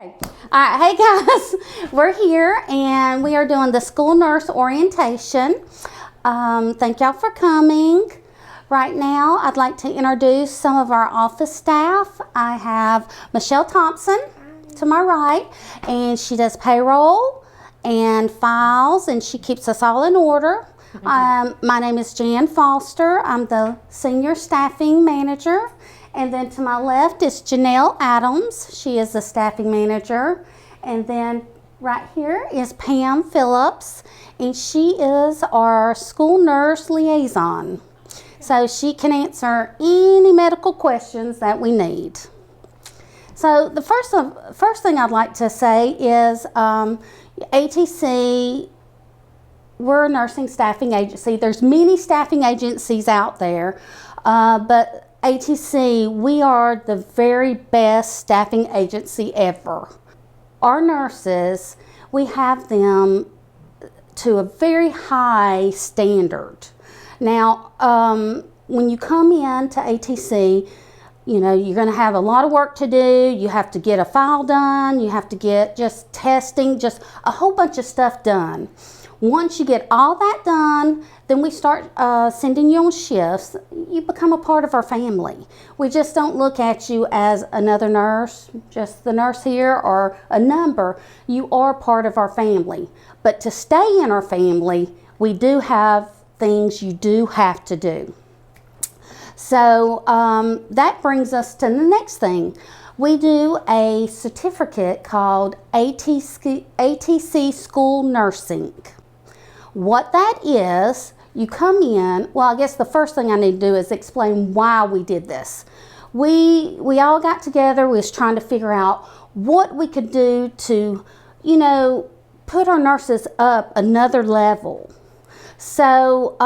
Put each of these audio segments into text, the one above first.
Hey guys, we're here and we are doing the school nurse orientation. Thank y'all for coming. Right now, I'd like to introduce some of our office staff. I have Michelle Thompson to my right, and she does payroll and files, and she keeps us all in order. My name is Jan Foster. I'm the senior staffing manager. And then to my left is Janelle Adams. She is the staffing manager. And then right here is Pam Phillips, and she is our school nurse liaison. So she can answer any medical questions that we need. So the first thing I'd like to say is ATC, we're a nursing staffing agency. There's many staffing agencies out there, but ATC, we are the very best staffing agency ever. Our nurses, we have them to a very high standard. Now, when you come in to ATC, you know, you're going to have a lot of work to do. You have to get a file done. You have to get just testing, just a whole bunch of stuff done. Once you get all that done, then we start sending you on shifts. You become a part of our family. We just don't look at you as another nurse, just the nurse here or a number. You are part of our family. But to stay in our family, we do have things you do have to do. So that brings us to the next thing. We do a certificate called ATC School Nursing. What that is, you come in, well, I guess the first thing I need to do is explain why we did this. We all got together, we was trying to figure out what we could do to, you know, put our nurses up another level. So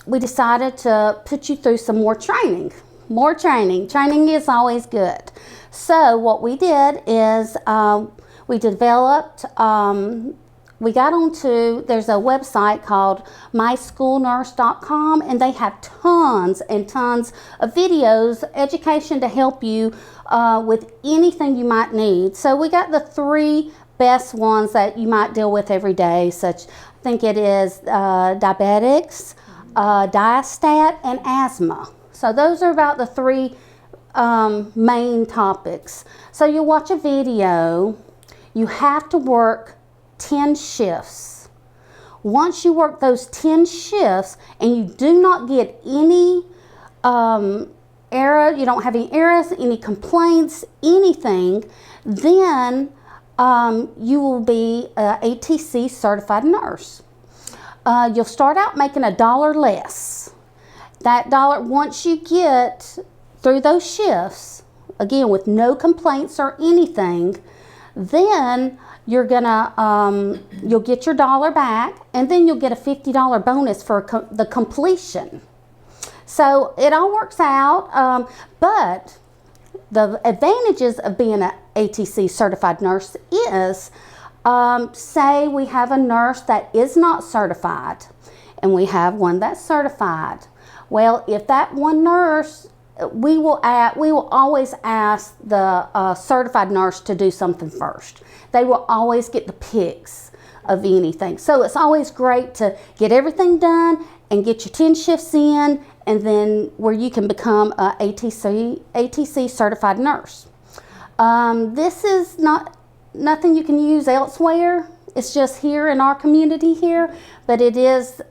we decided to put you through some more training. More training. Training is always good. So what we did is we developed, we got onto, there's a website called myschoolnurse.com, and they have tons and tons of videos, education to help you with anything you might need. So we got the three best ones that you might deal with every day, such, I think it is diabetics, diastat, and asthma. So those are about the three main topics. So you watch a video, you have to work 10 shifts. Once you work those 10 shifts and you do not get any error, you don't have any errors, any complaints, anything, then you will be an ATC certified nurse. You'll start out making $1 less. That dollar, once you get through those shifts, again with no complaints or anything, then you're gonna you'll get your $1 back, and then you'll get a $50 bonus for the completion. So it all works out, but the advantages of being an ATC certified nurse is, say we have a nurse that is not certified and we have one that's certified. Well, if that one nurse, we will always ask the certified nurse to do something first. They will always get the picks of anything. So it's always great to get everything done and get your 10 shifts in, and then where you can become a ATC certified nurse. This is nothing you can use elsewhere. It's just here in our community here, but it is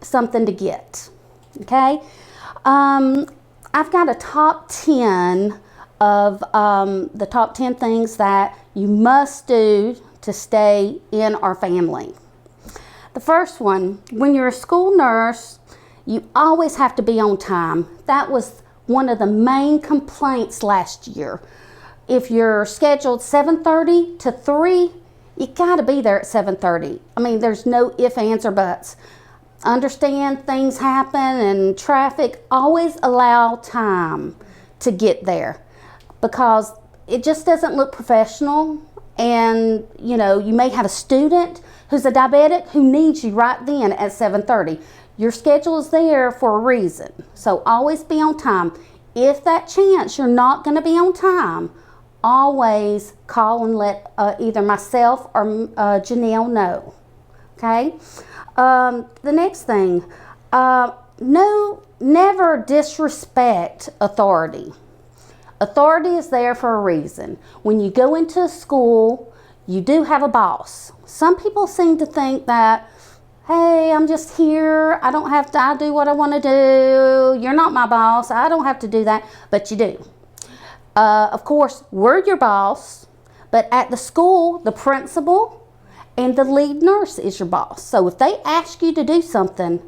something to get. Okay. I've got a top 10 of the top 10 things that you must do to stay in our family. The first one, when you're a school nurse, you always have to be on time. That was one of the main complaints last year. If you're scheduled 7:30 to 3, you gotta be there at 7:30. I mean, there's no ifs, ands, or buts. Understand things happen and traffic. Always allow time to get there, because it just doesn't look professional. And you know, you may have a student who's a diabetic who needs you right then at 7:30. Your schedule is there for a reason, so always be on time. If that chance you're not going to be on time, always call and let either myself or Janelle know. Okay? The next thing, never disrespect authority. Authority is there for a reason. When you go into a school, you do have a boss. Some people seem to think that, hey, I'm just here. I do what I want to do. You're not my boss. I don't have to do that. But you do. Of course, we're your boss. But at the school, the principal and the lead nurse is your boss. So if they ask you to do something,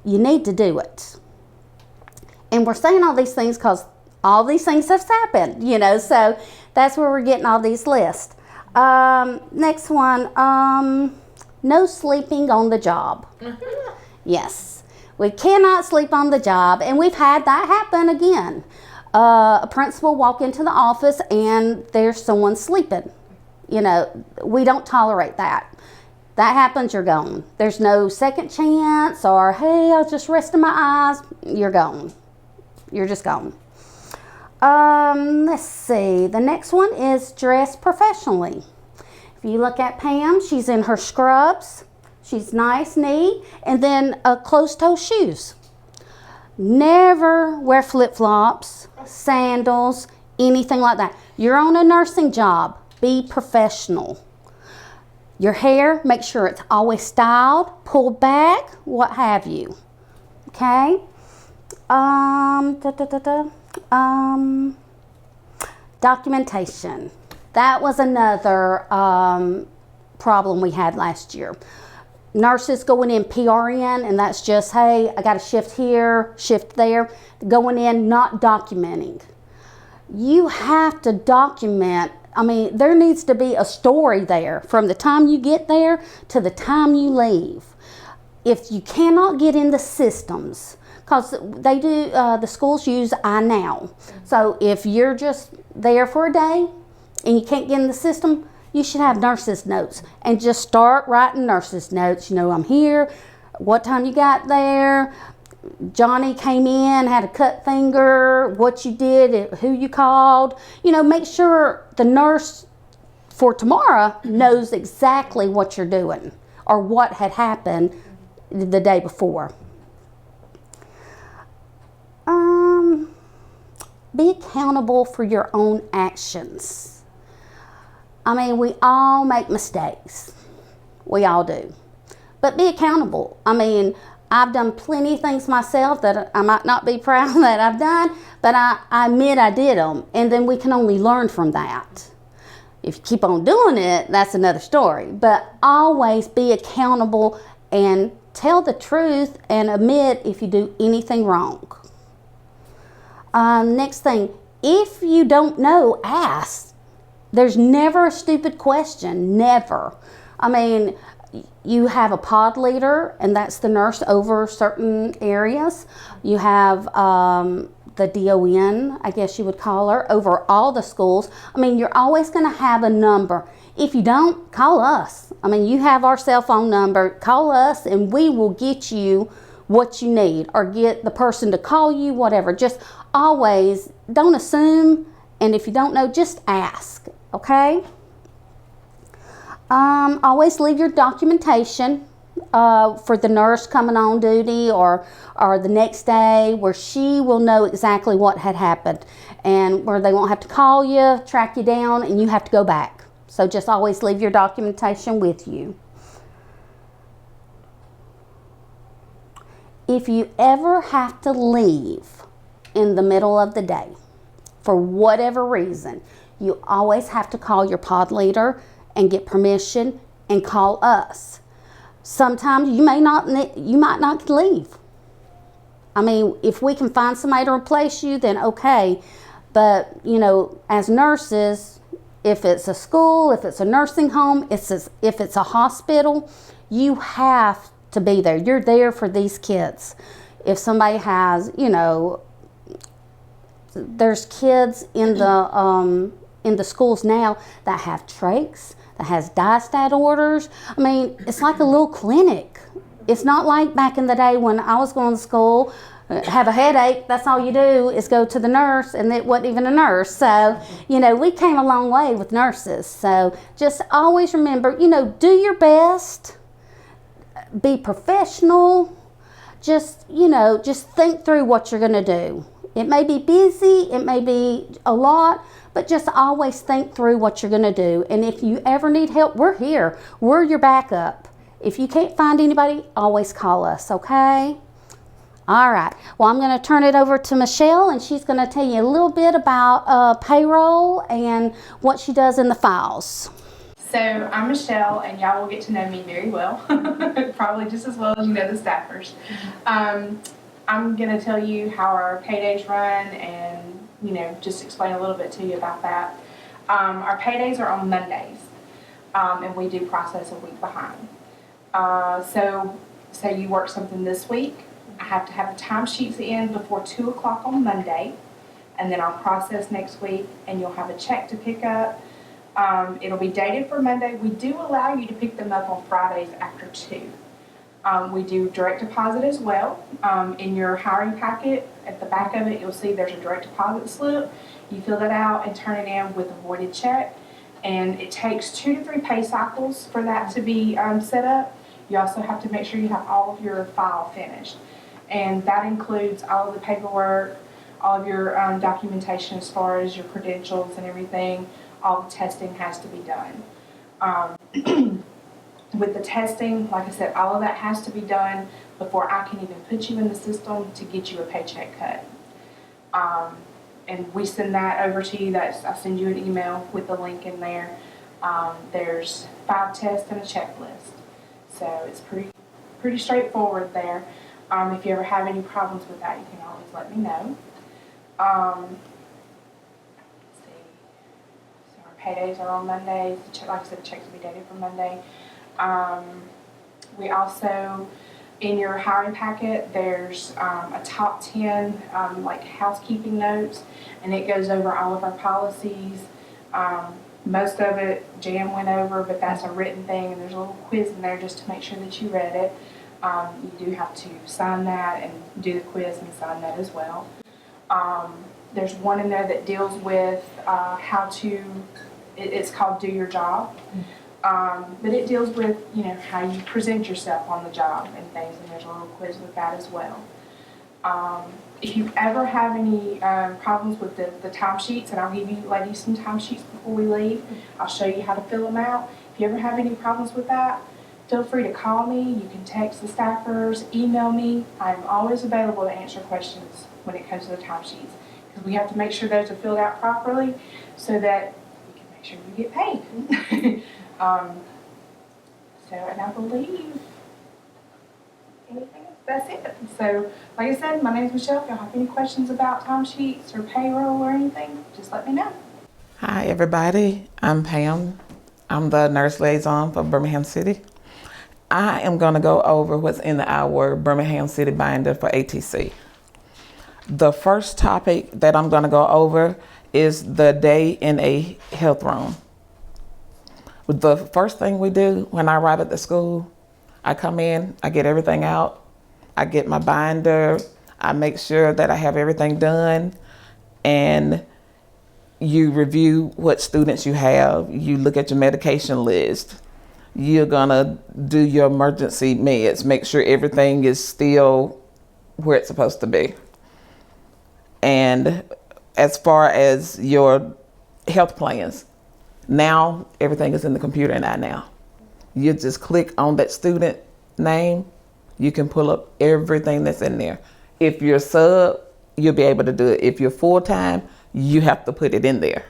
you need to do it. And we're saying all these things because all these things have happened, so that's where we're getting all these lists. Next one, no sleeping on the job. Yes, we cannot sleep on the job, and we've had that happen again. A principal walk into the office and there's someone sleeping. We don't tolerate that. That happens, you're gone. There's no second chance or, hey, I'll just rest in my eyes. You're gone. You're just gone. Let's see. The next one is dress professionally. If you look at Pam, she's in her scrubs. She's nice, neat, and then closed-toe shoes. Never wear flip-flops, sandals, anything like that. You're on a nursing job. Be professional. Your hair, make sure it's always styled, pulled back, what have you. Okay? Documentation. That was another problem we had last year. Nurses going in PRN, and that's just, hey, I got a shift here, shift there. Going in, not documenting. You have to document. There needs to be a story there from the time you get there to the time you leave. If you cannot get in the systems, because they do, the schools use iNow. So if you're just there for a day and you can't get in the system, you should have nurses' notes and just start writing nurses' notes. I'm here, what time you got there, Johnny came in, had a cut finger, what you did, who you called. Make sure the nurse for tomorrow knows exactly what you're doing or what had happened the day before. Be accountable for your own actions. We all make mistakes. We all do. But be accountable. I've done plenty of things myself that I might not be proud that I've done, but I admit I did them, and then we can only learn from that. If you keep on doing it, that's another story. But always be accountable and tell the truth and admit if you do anything wrong. Next thing, if you don't know, ask. There's never a stupid question, never. You have a pod leader, and that's the nurse over certain areas. You have the DON, I guess you would call her, over all the schools. You're always going to have a number. If you don't, call us. You have our cell phone number. Call us, and we will get you what you need, or get the person to call you, whatever. Just always don't assume, and if you don't know, just ask, okay? Always leave your documentation for the nurse coming on duty or the next day, where she will know exactly what had happened, and where they won't have to call you, track you down, and you have to go back. So just always leave your documentation with you. If you ever have to leave in the middle of the day, for whatever reason, you always have to call your pod leader and get permission and call us. Sometimes you might not leave. If we can find somebody to replace you, then okay. But, as nurses, if it's a school, if it's a nursing home, if it's a hospital, you have to be there. You're there for these kids. If somebody has, there's kids in the schools now that have trachs, that has diastat orders. It's like a little clinic. It's not like back in the day when I was going to school, have a headache, that's all you do is go to the nurse, and it wasn't even a nurse. So, we came a long way with nurses. So just always remember, do your best, be professional, just think through what you're going to do. It may be busy, it may be a lot, but just always think through what you're going to do. And if you ever need help, we're here. We're your backup. If you can't find anybody, always call us, okay? All right. Well, I'm going to turn it over to Michelle, and she's going to tell you a little bit about payroll and what she does in the files. So I'm Michelle, and y'all will get to know me very well, probably just as well as you know the staffers. I'm going to tell you how our paydays run and, just explain a little bit to you about that. Our paydays are on Mondays, and we do process a week behind. So say you work something this week, I have to have the timesheets in before 2 o'clock on Monday, and then I'll process next week, and you'll have a check to pick up. It'll be dated for Monday. We do allow you to pick them up on Fridays after 2. We do direct deposit as well. In your hiring packet, at the back of it, you'll see there's a direct deposit slip. You fill that out and turn it in with a voided check. And it takes 2 to 3 pay cycles for that to be set up. You also have to make sure you have all of your file finished. And that includes all of the paperwork, all of your documentation as far as your credentials and everything. All the testing has to be done. With the testing, like I said, all of that has to be done before I can even put you in the system to get you a paycheck cut. And we send that over to you. I send you an email with the link in there. There's 5 tests and a checklist. So it's pretty straightforward there. If you ever have any problems with that, you can always let me know. Let's see. So our paydays are on Mondays. Like I said, the checks will be dated for Monday. We also, in your hiring packet, there's a top 10 like housekeeping notes, and it goes over all of our policies. Most of it Jan went over, but that's a written thing, and there's a little quiz in there just to make sure that you read it. You do have to sign that and do the quiz and sign that as well. There's one in there that deals with how to, it's called Do Your Job. But it deals with, how you present yourself on the job and things, and there's a little quiz with that as well. If you ever have any problems with the timesheets, and I'll give you ladies some timesheets before we leave, I'll show you how to fill them out. If you ever have any problems with that, feel free to call me. You can text the staffers, email me. I'm always available to answer questions when it comes to the timesheets, because we have to make sure those are filled out properly so that we can make sure you get paid. And I believe anything else, that's it. So, like I said, my name is Michelle. If y'all have any questions about timesheets or payroll or anything, just let me know. Hi, everybody. I'm Pam. I'm the nurse liaison for Birmingham City. I am going to go over what's in our Birmingham City binder for ATC. The first topic that I'm going to go over is the day in a health room. The first thing we do when I arrive at the school, I come in, I get everything out, I get my binder, I make sure that I have everything done, and you review what students you have, you look at your medication list, you're gonna do your emergency meds, make sure everything is still where it's supposed to be. And as far as your health plans, now everything is in the computer now. You just click on that student name, you can pull up everything that's in there. If you're sub, you'll be able to do it. If you're full-time, you have to put it in there.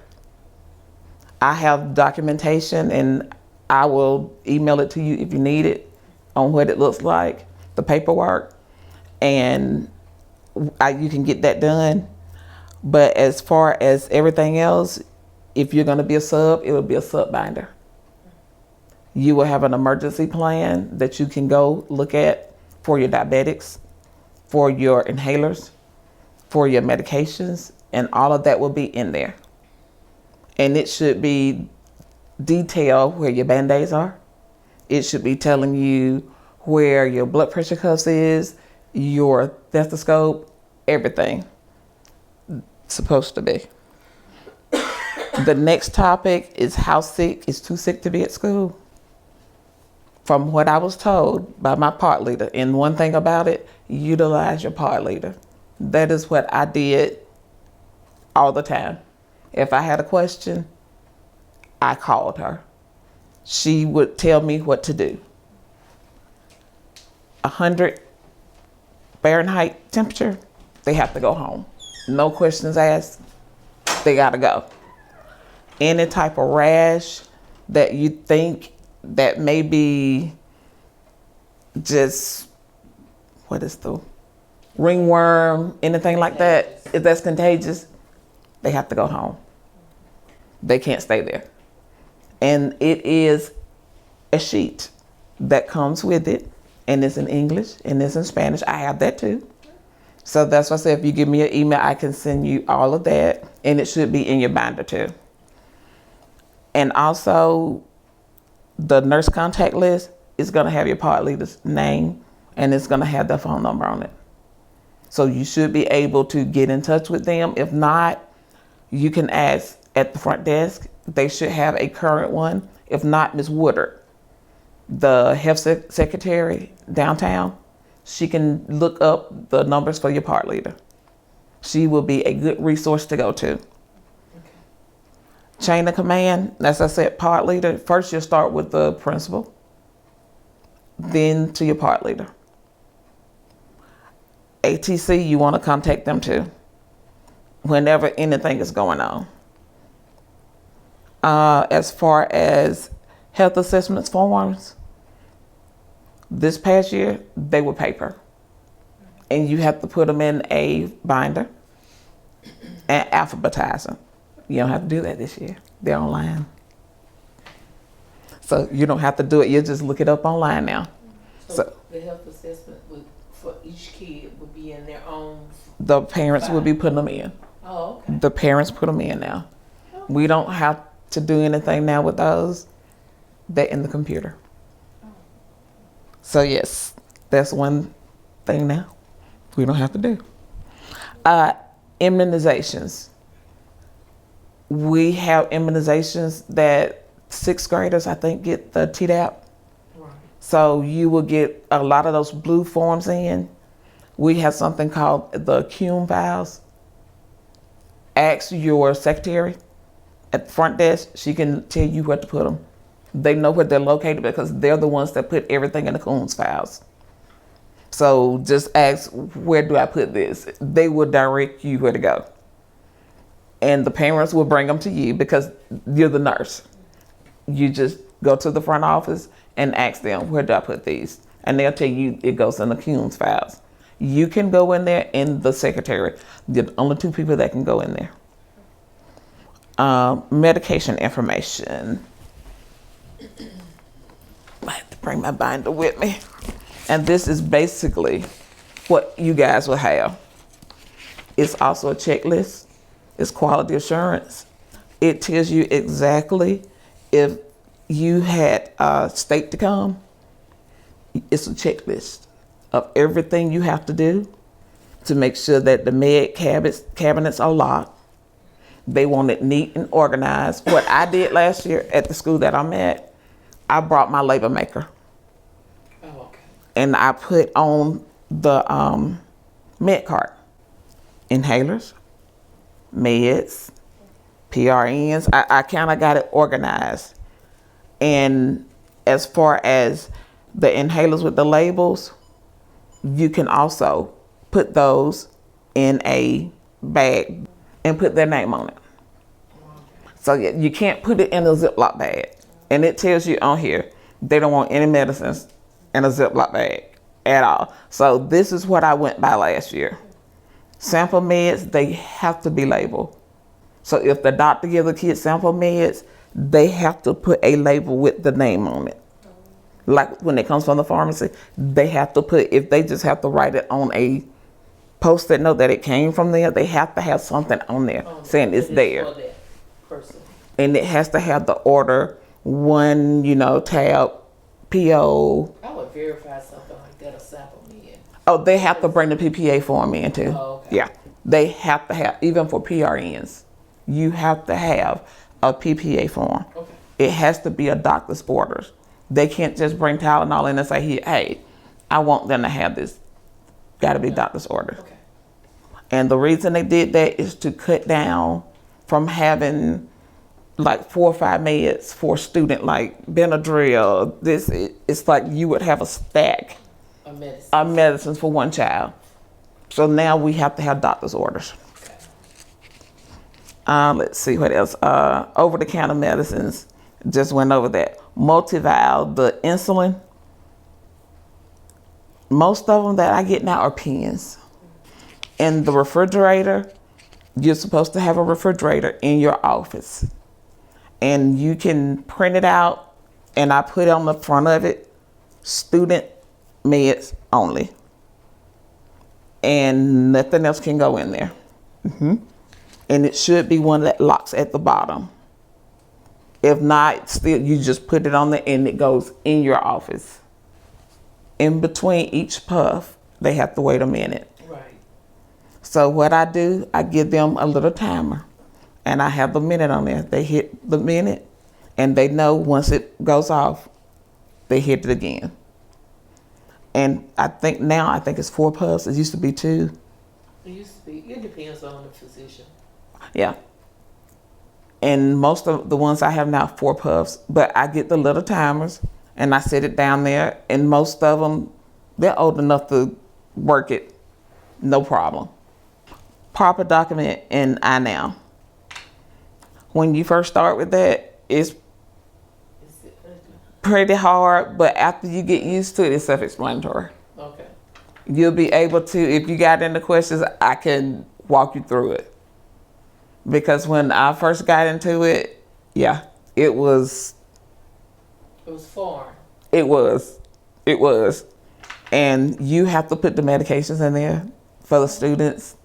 I have documentation, and I will email it to you if you need it on what it looks like, the paperwork, and you can get that done. But as far as everything else, if you're going to be a sub, it will be a sub binder. You will have an emergency plan that you can go look at for your diabetics, for your inhalers, for your medications, and all of that will be in there. And it should be detailed where your Band-Aids are. It should be telling you where your blood pressure cuffs is, your stethoscope, everything. Supposed to be. The next topic is how sick is too sick to be at school. From what I was told by my part leader, and one thing about it, utilize your part leader. That is what I did all the time. If I had a question, I called her. She would tell me what to do. 100 Fahrenheit temperature, they have to go home. No questions asked, they gotta go. Any type of rash that you think that may be just, what is the ringworm, anything like that, if that's contagious, they have to go home. They can't stay there. And it is a sheet that comes with it, and it's in English and it's in Spanish. I have that too. So that's why I say if you give me an email, I can send you all of that, and it should be in your binder too. And also, the nurse contact list is gonna have your part leader's name, and it's gonna have their phone number on it. So you should be able to get in touch with them. If not, you can ask at the front desk. They should have a current one. If not, Ms. Woodard, the health secretary downtown, she can look up the numbers for your part leader. She will be a good resource to go to. Okay. Chain of command, as I said, part leader, first you'll start with the principal, then to your part leader. ATC, you want to contact them too, whenever anything is going on. As far as health assessments forms, this past year, they were paper. And you have to put them in a binder and alphabetize them. You don't have to do that this year. They're online. So you don't have to do it. You just look it up online now. So the health assessment for each kid would be in their own? The parents will be putting them in. Oh, okay. The parents put them in now. Okay. We don't have to do anything now with those. They're in the computer. So yes, that's one thing now we don't have to do. Immunizations. We have immunizations that 6th graders, I think, get the Tdap. Right. So you will get a lot of those blue forms in. We have something called the CUME files. Ask your secretary at the front desk. She can tell you where to put them. They know where they're located because they're the ones that put everything in the CUME files. So just ask, where do I put this? They will direct you where to go. And the parents will bring them to you because you're the nurse. You just go to the front office and ask them, where do I put these? And they'll tell you it goes in the CUME files. You can go in there and the secretary. The only 2 people that can go in there. Medication information. I have to bring my binder with me. And this is basically what you guys will have. It's also a checklist. It's quality assurance. It tells you exactly if you had a state to come. It's a checklist of everything you have to do to make sure that the med cabinets are locked. They want it neat and organized. What I did last year at the school that I'm at, I brought my label maker. Oh, okay. And I put on the med cart, inhalers, meds, PRNs. I kind of got it organized. And as far as the inhalers with the labels, you can also put those in a bag and put their name on it. So you can't put it in a Ziploc bag. And it tells you on here, they don't want any medicines in a Ziploc bag at all. So this is what I went by last year. Sample meds, they have to be labeled. So if the doctor gives the kid sample meds, they have to put a label with the name on it. Like when it comes from the pharmacy, they have to put, if they just have to write it on a post-it note that it came from there, they have to have something on there saying it's there. For that person. And it has to have the order, one, tab, PO. I would verify something like that, a sample med. Oh, they have to bring the PPA form in too. Oh, okay. Yeah, they have to have, even for PRNs, you have to have a PPA form. Okay. It has to be a doctor's orders. They can't just bring Tylenol in and say, hey, I want them to have this. Got to be doctor's orders. Okay. And the reason they did that is to cut down from having like 4 or 5 meds for a student, like Benadryl. It's like you would have a stack A medicine. of medicines for one child. So now we have to have doctor's orders. Let's see what else. Over-the-counter medicines, just went over that. Multival, the insulin. Most of them that I get now are pens. In the refrigerator, you're supposed to have a refrigerator in your office. And you can print it out, and I put on the front of it, student meds only. And nothing else can go in there. And it should be one that locks at the bottom. If not, still, you just put it on there and it goes in your office. In between each puff, they have to wait a minute. Right. So what I do, I give them a little timer, and I have the minute on there. They hit the minute, and they know once it goes off, they hit it again. And I think now, it's 4 puffs. It used to be 2. It used to be. It depends on the physician. Yeah. And most of the ones I have now, 4 puffs, but I get the little timers and I set it down there, and most of them, they're old enough to work it, no problem. Proper document in iNow. When you first start with that, it's pretty hard, but after you get used to it, it's self-explanatory. Okay. You'll be able to, if you got any questions, I can walk you through it. Because when I first got into it, yeah, it was foreign. It was. And you have to put the medications in there for the students.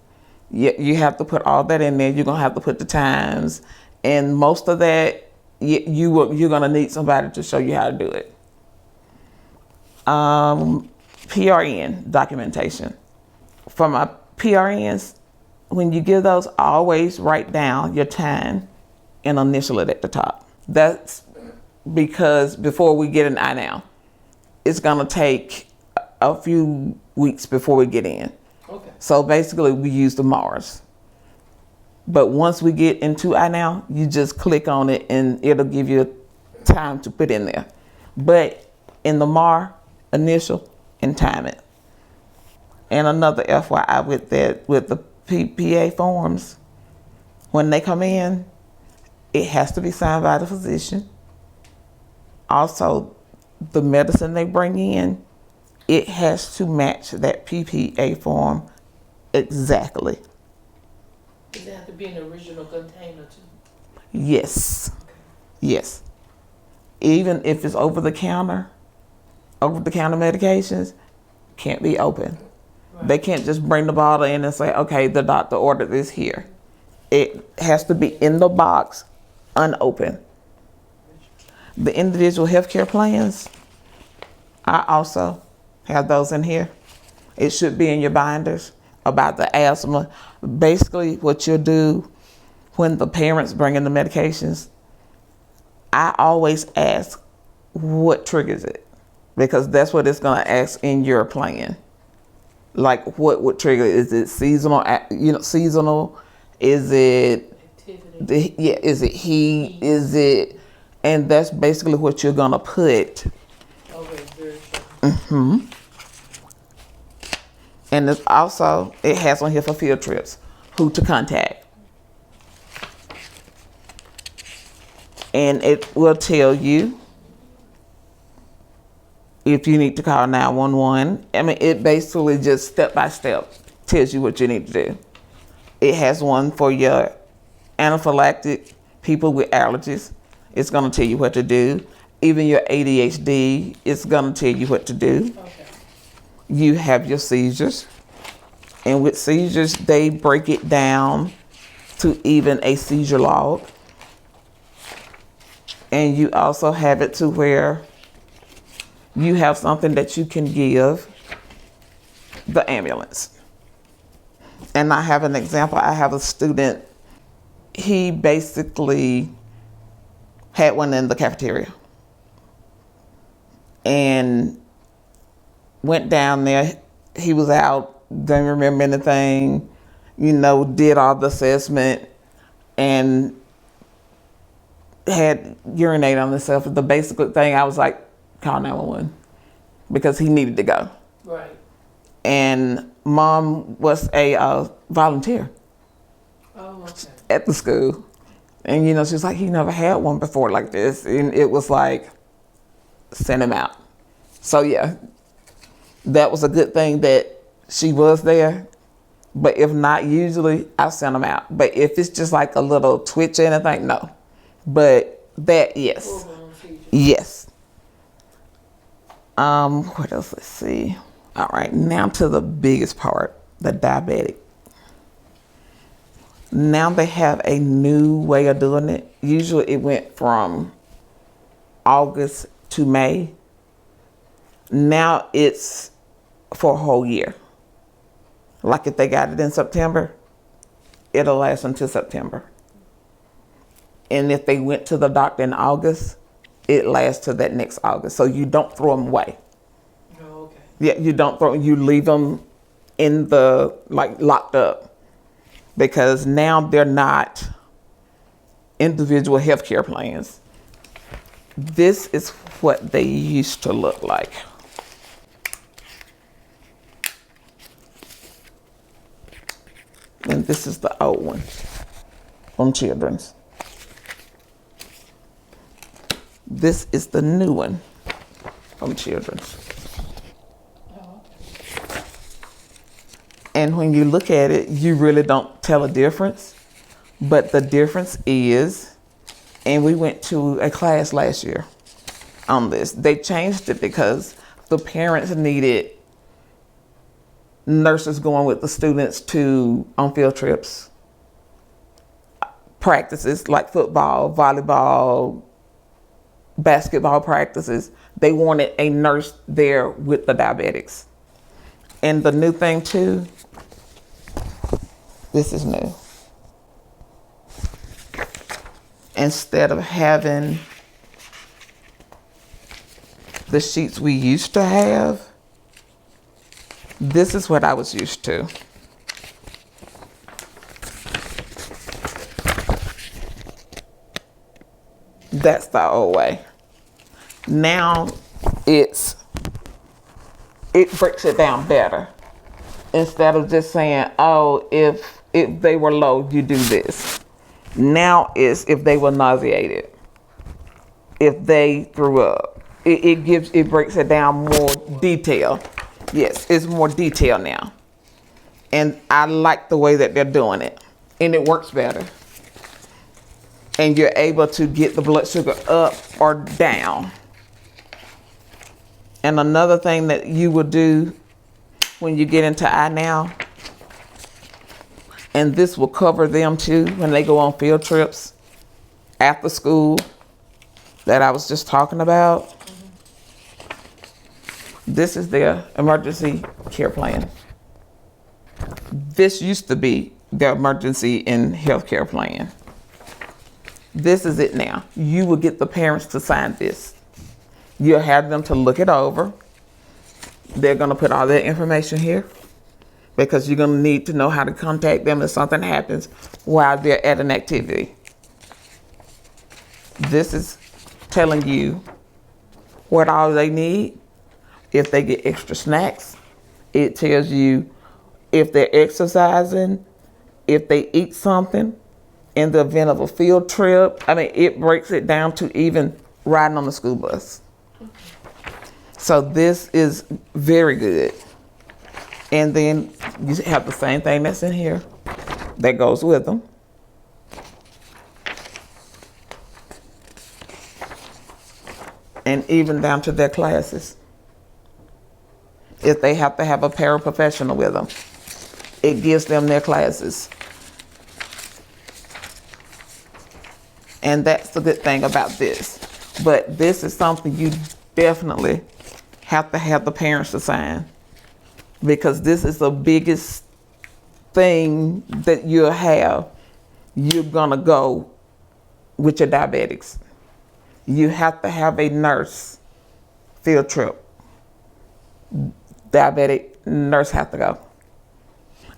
You have to put all that in there. You're going to have to put the times. And most of that, you're going to need somebody to show you how to do it. PRN documentation. For my PRNs, when you give those, always write down your time and initial it at the top. That's because before we get an iNow, it's gonna take a few weeks before we get in. Okay. So basically we use the Mars. But once we get into iNow, you just click on it and it'll give you time to put in there. But in the MAR, initial and time it. And another FYI with that, with the PPA forms, when they come in, it has to be signed by the physician. Also, the medicine they bring in, it has to match that PPA form exactly. Does it have to be in the original container too? Yes. Yes. Even if it's over-the-counter medications, can't be open. Right. They can't just bring the bottle in and say, okay, the doctor ordered this here. It has to be in the box, unopened. The individual healthcare plans, I also have those in here. It should be in your binders about the asthma. Basically, what you'll do when the parents bring in the medications, I always ask what triggers it, because that's what it's going to ask in your plan. Like, what would trigger it? Is it seasonal? Seasonal? Is it Activity. is it heat? Is it? And that's basically what you're gonna put. Okay, very sure. And it's also, it has on here for field trips, who to contact. And it will tell you if you need to call 911. I mean, it basically just step by step tells you what you need to do. It has one for your anaphylactic, people with allergies. It's gonna tell you what to do. Even your ADHD, it's gonna tell you what to do. Okay. You have your seizures. And with seizures, they break it down to even a seizure log. And you also have it to where you have something that you can give the ambulance. And I have an example. I have a student, he basically had one in the cafeteria and went down there. He was out, didn't remember anything, did all the assessment and had urinated on himself. The basic thing, I was like, call 911 because he needed to go. Right. And mom was a volunteer Oh, okay. at the school. And, she was like, he never had one before like this. And it was like, send him out. So, yeah, that was a good thing that she was there. But if not, usually I send them out. But if it's just like a little twitch or anything, no. But that, yes. Yes. What else? Let's see. All right, now to the biggest part, the diabetic. Now they have a new way of doing it. Usually it went from August to May. Now it's for a whole year. Like if they got it in September, it'll last until September. And if they went to the doctor in August, it lasts to that next August. So you don't throw them away. Oh, okay. Yeah, you don't throw, you leave them in the, locked up. Because now they're not individual healthcare plans. This is what they used to look like. And this is the old one from Children's. This is the new one from Children's. And when you look at it, you really don't tell a difference. But the difference is, and we went to a class last year on this. They changed it because the parents needed nurses going with the students on field trips, practices like football, volleyball, basketball practices. They wanted a nurse there with the diabetics. And the new thing too, this is new. Instead of having the sheets we used to have, this is what I was used to. That's the old way. Now it breaks it down better. Instead of just saying, oh, if they were low, you do this. Now it's if they were nauseated, if they threw up. It breaks it down more detail. Yes, it's more detail now. And I like the way that they're doing it. And it works better. And you're able to get the blood sugar up or down. And another thing that you will do when you get into iNow, and this will cover them too when they go on field trips after school that I was just talking about. This is their emergency care plan. This used to be their emergency and healthcare plan. This is it now. You will get the parents to sign this. You'll have them to look it over. They're going to put all their information here because you're going to need to know how to contact them if something happens while they're at an activity. This is telling you what all they need. If they get extra snacks, it tells you if they're exercising, if they eat something, in the event of a field trip. I mean, it breaks it down to even riding on the school bus. So this is very good. And then you have the same thing that's in here that goes with them. And even down to their classes. If they have to have a paraprofessional with them, it gives them their classes. And that's the good thing about this. But this is something you definitely have to have the parents to sign. because this is the biggest thing that you'll have. You're gonna go with your diabetics. You have to have a nurse field trip. Diabetic nurse have to go.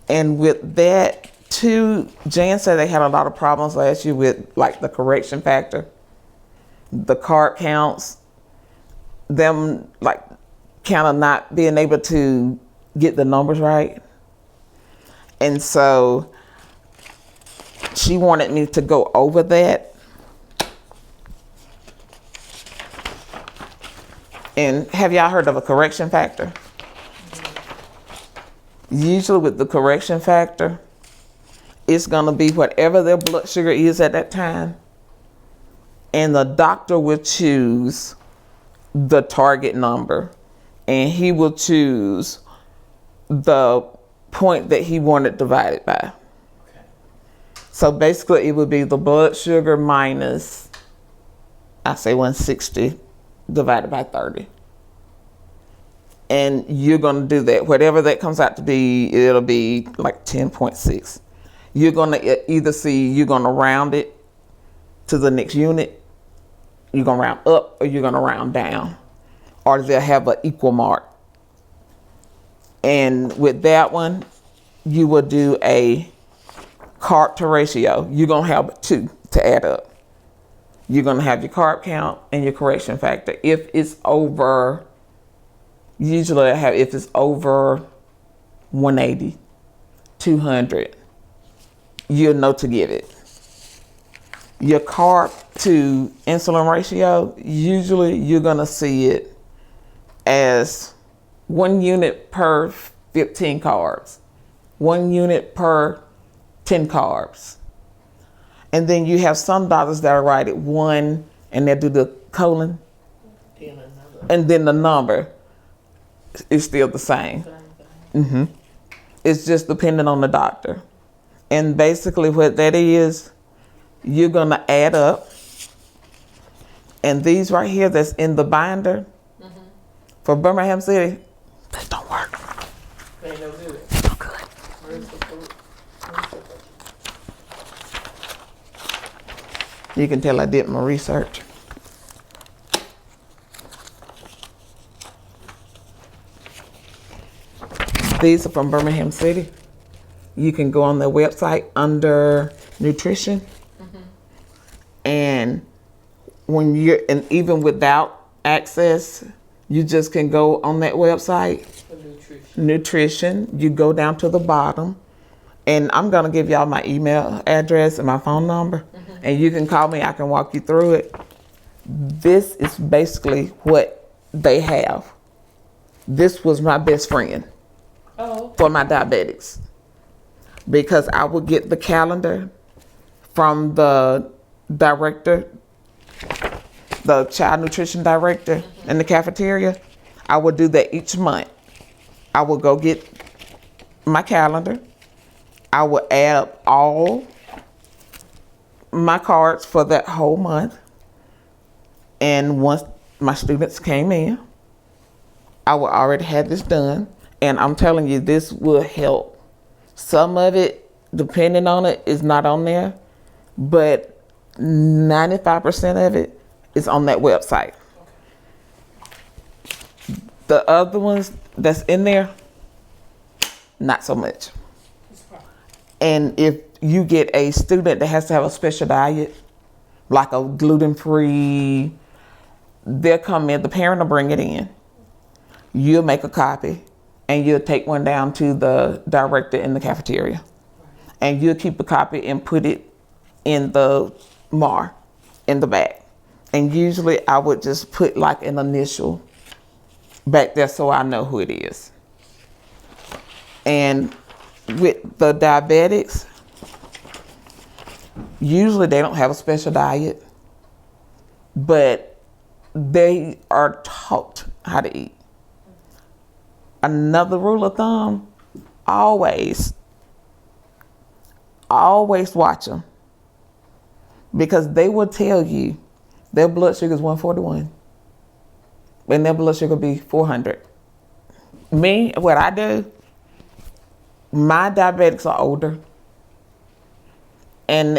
And with that too, Jan said they had a lot of problems last year with like the correction factor, the card counts, them like kind of not being able to get the numbers right. And so she wanted me to go over that. And have y'all heard of a correction factor? Usually with the correction factor, it's gonna be whatever their blood sugar is at that time. And the doctor will choose the target number, and he will choose the point that he wanted divided by. Okay. So basically it would be the blood sugar minus, I say 160 divided by 30. And you're gonna do that. Whatever that comes out to be, it'll be like 10.6. You're gonna either see, you're gonna round it to the next unit, you're gonna round up, or you're gonna round down, or they'll have an equal mark. And with that one, you will do a carb to ratio. You're gonna have two to add up. You're gonna have your carb count and your correction factor. If it's over, usually I have, if it's over 180, 200, you'll know to give it. Your carb to insulin ratio, usually you're gonna see it as 1 unit per 15 carbs, 1 unit per 10 carbs. And then you have some doctors that will write it 1 and they'll do the colon, Then another. and then the number is still the same. Mm-hmm. It's just dependent on the doctor. And basically what that is, you're gonna add up, and these right here that's in the binder, for Birmingham City, they don't work. They no good. No good. Where's the food? Where's the food? You can tell I did my research. These are from Birmingham City. You can go on their website under nutrition. And when you're, and even without access, you just can go on that website, For nutrition. nutrition. You go down to the bottom, and I'm gonna give y'all my email address and my phone number, and you can call me. I can walk you through it. This is basically what they have. This was my best friend Oh, for my diabetics, because I would get the calendar from the director, the child nutrition director in the cafeteria. I would do that each month. I would go get my calendar. I would add up all my cards for that whole month. And once my students came in, I would already have this done. And I'm telling you, this will help. Some of it, depending on it, is not on there, but 95% of it is on that website. The other ones that's in there, not so much. And if you get a student that has to have a special diet, like a gluten-free, they'll come in, the parent will bring it in. You'll make a copy, and you'll take one down to the director in the cafeteria. And you'll keep a copy and put it in the MAR in the back. And usually I would just put like an initial back there so I know who it is. And with the diabetics, usually they don't have a special diet, but they are taught how to eat. Another rule of thumb, always watch them, because they will tell you their blood sugar is 141 and their blood sugar be 400. Me, what I do, my diabetics are older, and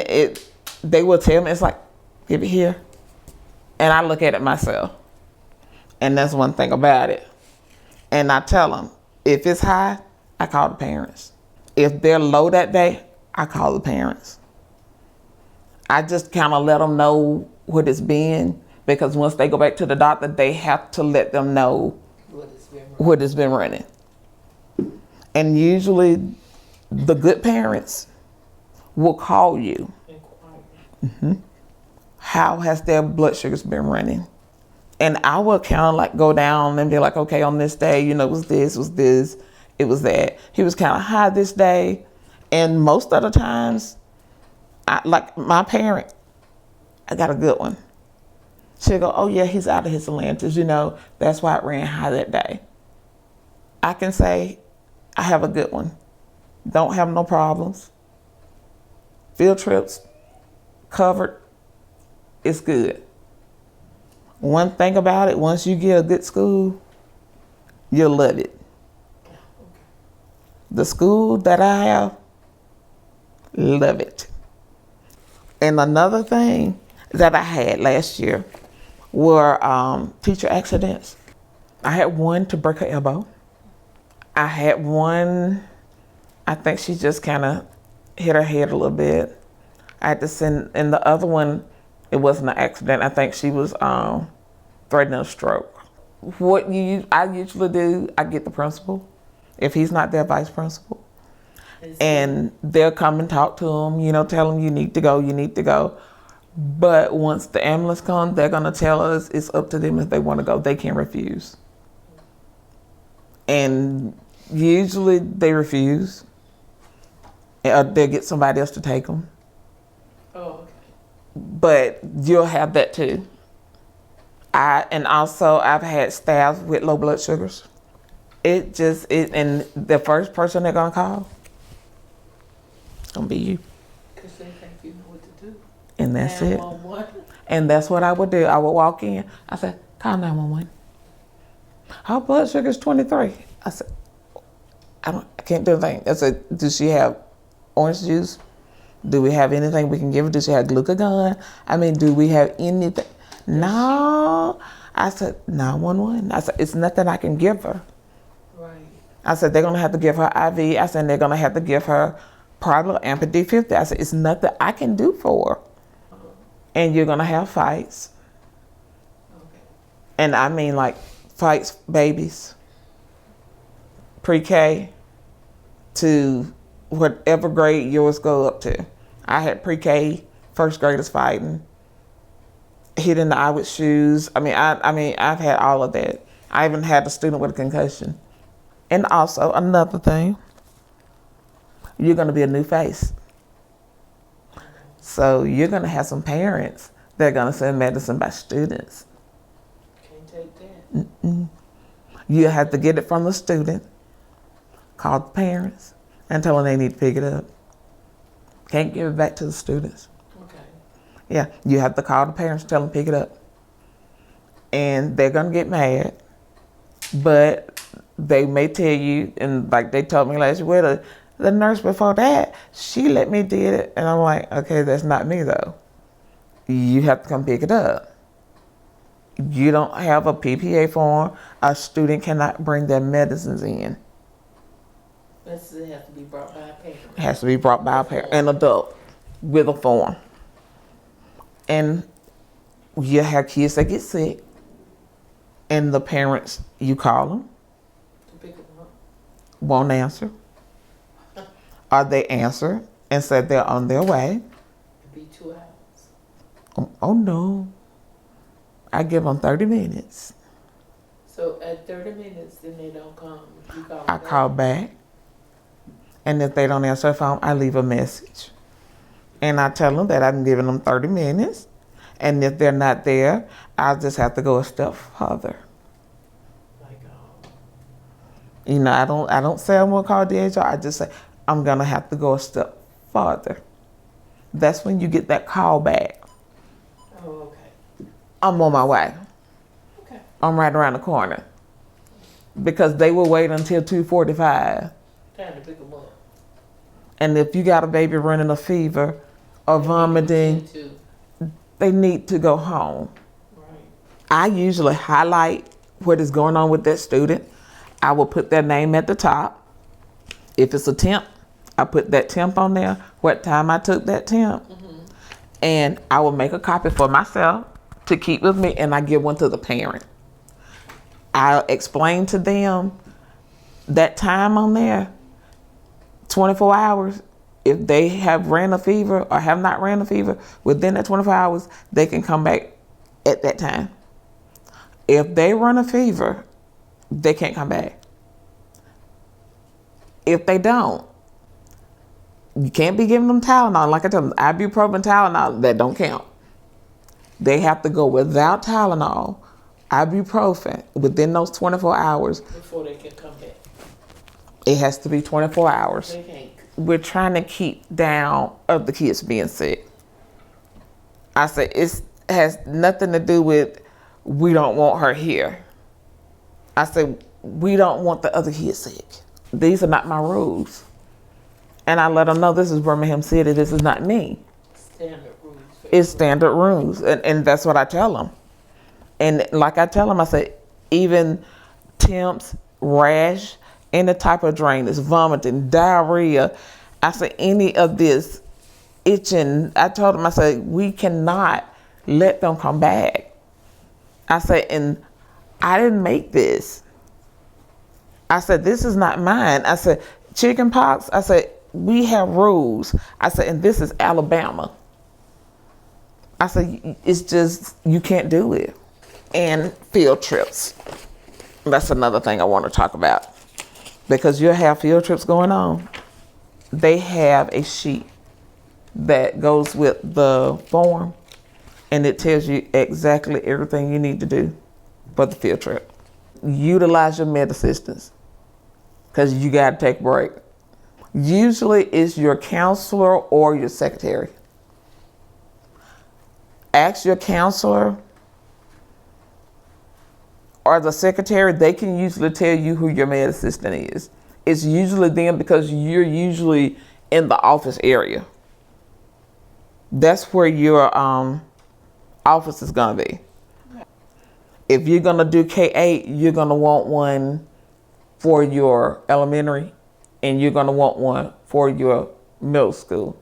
they will tell me, it's like, give it here, and I look at it myself, and that's one thing about it. And I tell them, if it's high, I call the parents. If they're low that day, I call the parents. I just kind of let them know what it's been, because once they go back to the doctor, they have to let them know what it's been running. And usually the good parents will call you. Mm-hmm. How has their blood sugars been running? And I will kind of like go down and be like, okay, on this day, it was this, it was that. He was kind of high this day. And most of the times, like my parent, I got a good one. She'll go, oh yeah, he's out of his Atlantis, that's why it ran high that day. I can say, I have a good one. Don't have no problems. Field trips, covered, it's good. One thing about it, once you get a good school, you'll love it. The school that I have, love it. And another thing that I had last year were teacher accidents. I had one to break her elbow. I had one, I think she just kind of hit her head a little bit. I had to send, and the other one, it wasn't an accident. I think she was threatening a stroke. What I usually do, I get the principal, if he's not their vice principal, and they'll come and talk to him, tell him you need to go. But once the ambulance comes, they're gonna tell us it's up to them if they want to go. They can't refuse. And usually they refuse. They'll get somebody else to take them. Oh, okay. But you'll have that too. And also I've had staff with low blood sugars. And the first person they're gonna call, gonna be you. Because they think you know what to do. And that's it. 911. And that's what I would do. I would walk in. I said, call 911. Her blood sugar is 23. I said, I can't do anything. I said, does she have orange juice? Do we have anything we can give her? Does she have glucagon? Do we have anything? No. I said, 911. I said, it's nothing I can give her. Right. I said, they're going to have to give her IV. I said, they're going to have to give her probably Amped D50. I said, it's nothing I can do for her. And you're going to have fights. Okay. And like fights, babies, pre-K to whatever grade yours go up to. I had pre-K, first graders fighting, hit in the eye with shoes. I've had all of that. I even had a student with a concussion. And also another thing, you're gonna be a new face. So you're gonna have some parents that are gonna send medicine by students. Can't take that. Mm-mm. You have to get it from the student, call the parents, and tell them they need to pick it up. Can't give it back to the students. Okay. Yeah, you have to call the parents, tell them to pick it up. And they're gonna get mad, but they may tell you, and like they told me last year, well, the nurse before that, she let me did it. And I'm like, okay, that's not me though. You have to come pick it up. You don't have a PPA form. A student cannot bring their medicines in. It has to be brought by a parent. It has to be brought by a parent, an adult with a form. And you have kids that get sick, and the parents, you call them, To pick them up. won't answer, or they answer and said they're on their way. It'd be 2 hours. Oh no, I give them 30 minutes. So at 30 minutes, then they don't come. You call I back. call back, and if they don't answer the phone, I leave a message. And I tell them that I'm giving them 30 minutes, and if they're not there, I'll just have to go a step further. Like, I don't say I'm gonna call DHR. I just say I'm gonna have to go a step farther. That's when you get that call back. oh, okay. I'm on my way. Okay. I'm right around the corner. Because they will wait until 2:45. Time to pick them up. And if you got a baby running a fever or vomiting, they need to go home. Right. I usually highlight what is going on with that student. I will put their name at the top. If it's a temp, I put that temp on there, what time I took that temp. And I will make a copy for myself to keep with me, and I give one to the parent. I'll explain to them that time on there, 24 hours. If they have ran a fever or have not ran a fever, within that 24 hours, they can come back at that time. If they run a fever, they can't come back. If they don't, you can't be giving them Tylenol. Like I told them, ibuprofen, Tylenol, that don't count. They have to go without Tylenol, ibuprofen, within those 24 hours. Before they can come back. It has to be 24 hours. They can't. We're trying to keep down of the kids being sick. I said, it has nothing to do with we don't want her here. I said, we don't want the other kids sick. These are not my rules. And I let them know this is Birmingham City, this is not me. Standard rules. It's standard rules, and that's what I tell them. And like I tell them, I say, even temps, rash, any type of drainage, vomiting, diarrhea, I say any of this, itching, I told them, I said, we cannot let them come back. I said, and I didn't make this. I said, this is not mine. I said, chicken pox, I said, we have rules. I said, and this is Alabama. I said, it's just, you can't do it. And field trips. That's another thing I want to talk about. Because you'll have field trips going on. They have a sheet that goes with the form, and it tells you exactly everything you need to do for the field trip. Utilize your med assistants, because you got to take a break. Usually it's your counselor or your secretary. Ask your counselor or the secretary, they can usually tell you who your med assistant is. It's usually them because you're usually in the office area. That's where your office is gonna be. If you're gonna do K-8, you're gonna want one for your elementary, and you're gonna want one for your middle school.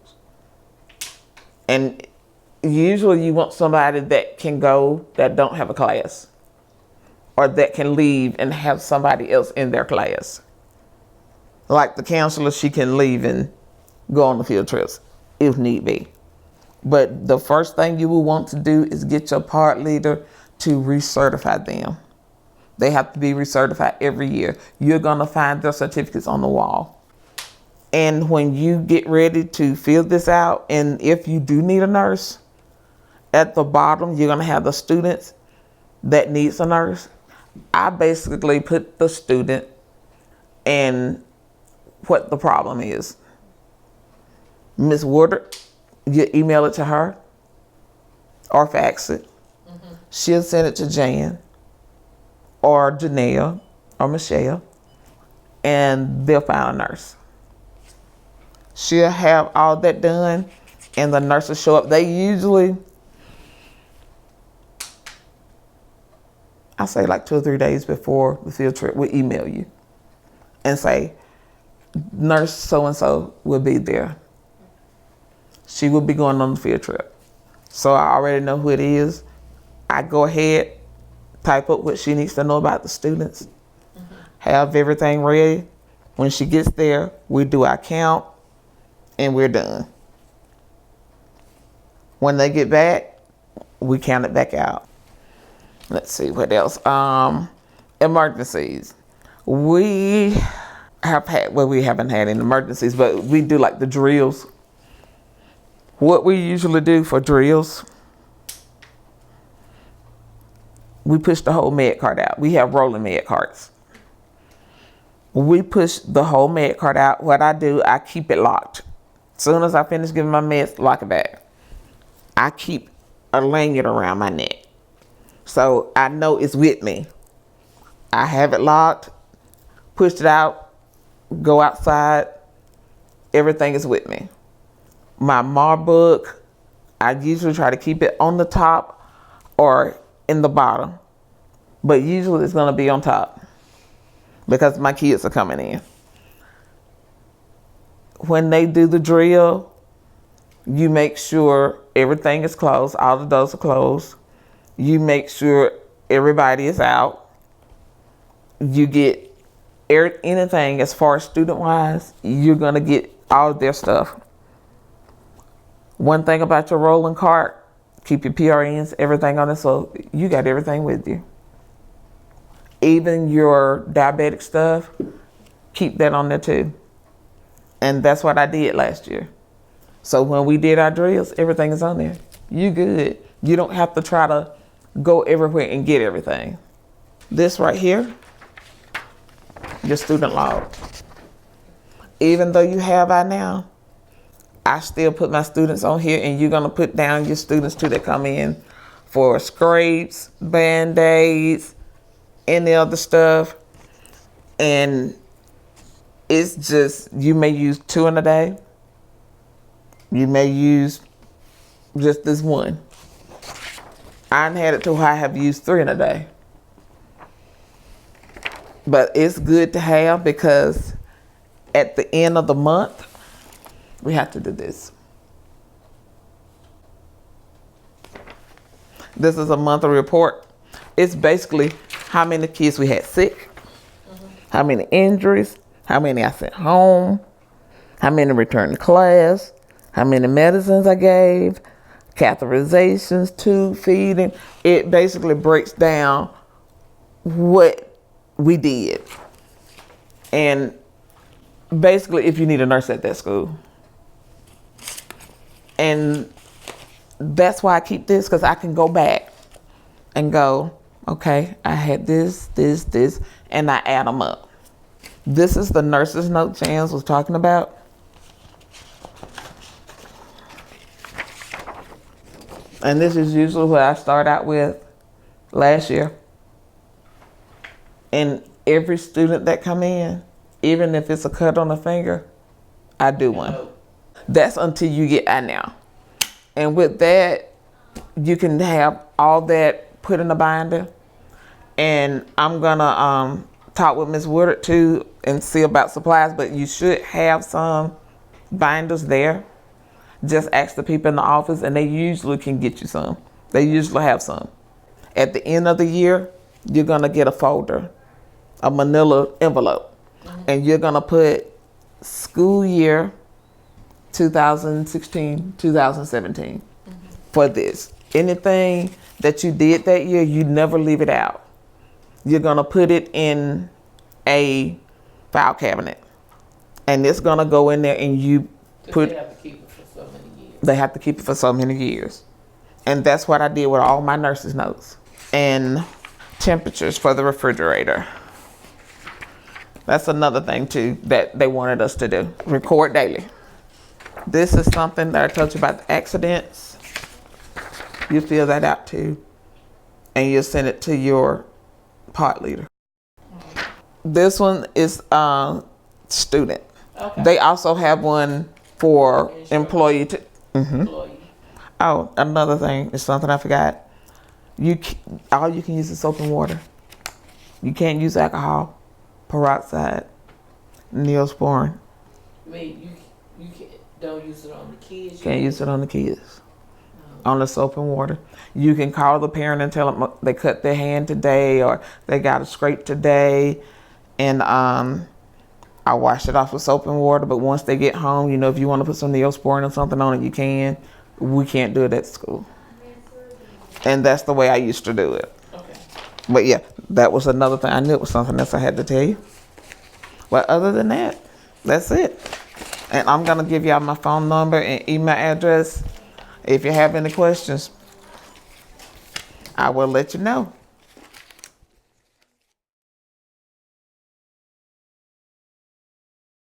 And usually you want somebody that can go that don't have a class, or that can leave and have somebody else in their class. Like the counselor, she can leave and go on the field trips if need be. But the first thing you will want to do is get your part leader to recertify them. They have to be recertified every year. You're gonna find their certificates on the wall. And when you get ready to fill this out, and if you do need a nurse, at the bottom, you're gonna have the students that needs a nurse. I basically put the student and what the problem is. Miss Woodard, you email it to her or fax it. She'll send it to Jan or Janelle or Michelle, and they'll find a nurse. She'll have all that done, and the nurse will show up. They usually, I say like 2 or 3 days before the field trip, we'll email you and say, nurse so-and-so will be there. She will be going on the field trip. So I already know who it is. I go ahead, type up what she needs to know about the students, have everything ready. When she gets there, we do our count, and we're done. When they get back, we count it back out. Let's see, what else? Emergencies. We have had, well, we haven't had any emergencies, but we do like the drills. What we usually do for drills, we push the whole med cart out. We have rolling med carts. We push the whole med cart out. What I do, I keep it locked. As soon as I finish giving my meds, lock it back. I keep a lanyard around my neck, so I know it's with me. I have it locked, pushed it out, go outside, everything is with me. My mark book, I usually try to keep it on the top or in the bottom, but usually it's going to be on top because my kids are coming in. When they do the drill, you make sure everything is closed, all the doors are closed. You make sure everybody is out. You get anything as far as student-wise, you're going to get all of their stuff. One thing about your rolling cart, keep your PRNs, everything on it, so you got everything with you. Even your diabetic stuff, keep that on there too. And that's what I did last year. So when we did our drills, everything is on there. You good. You don't have to try to go everywhere and get everything. This right here, your student log. Even though you have I now, I still put my students on here, and you're gonna put down your students too that come in for scrapes, Band-Aids, any other stuff. And it's just, you may use 2 in a day. You may use just this one. I had it to where I have used 3 in a day. But it's good to have because at the end of the month, we have to do this. This is a monthly report. It's basically how many kids we had sick, how many injuries, how many I sent home, how many returned to class, how many medicines I gave, catheterizations, tube feeding. It basically breaks down what we did. And basically if you need a nurse at that school. And that's why I keep this, because I can go back and go, okay, I had this, and I add them up. This is the nurse's note Jans was talking about. And this is usually what I start out with last year. And every student that come in, even if it's a cut on the finger, I do one. That's until you get I now. And with that, you can have all that put in a binder. And I'm gonna talk with Ms. Woodard too and see about supplies, but you should have some binders there. Just ask the people in the office and they usually can get you some. They usually have some. At the end of the year, you're gonna get a folder, a manila envelope, and you're gonna put school year 2016, 2017 for this. Anything that you did that year, you never leave it out. You're gonna put it in a file cabinet, and it's gonna go in there, and you put. They have to keep it for so many years. They have to keep it for so many years, and that's what I did with all my nurses' notes. And temperatures for the refrigerator. That's another thing too that they wanted us to do. Record daily. This is something that I told you about the accidents. You fill that out too, and you send it to your pod leader. This one is student. Okay. They also have one for employee. Employee. Oh, another thing is something I forgot. All you can use is soap and water. You can't use alcohol, peroxide, Neosporin. Wait, you don't use it on the kids? Can't use it on the kids. On the soap and water. You can call the parent and tell them they cut their hand today or they got a scrape today. And I wash it off with soap and water. But once they get home, you know, if you want to put some Neosporin or something on it, you can. We can't do it at school. And that's the way I used to do it. Okay. But yeah, that was another thing. I knew it was something else I had to tell you. But other than that, that's it. And I'm going to give y'all my phone number and email address. If you have any questions, I will let you know.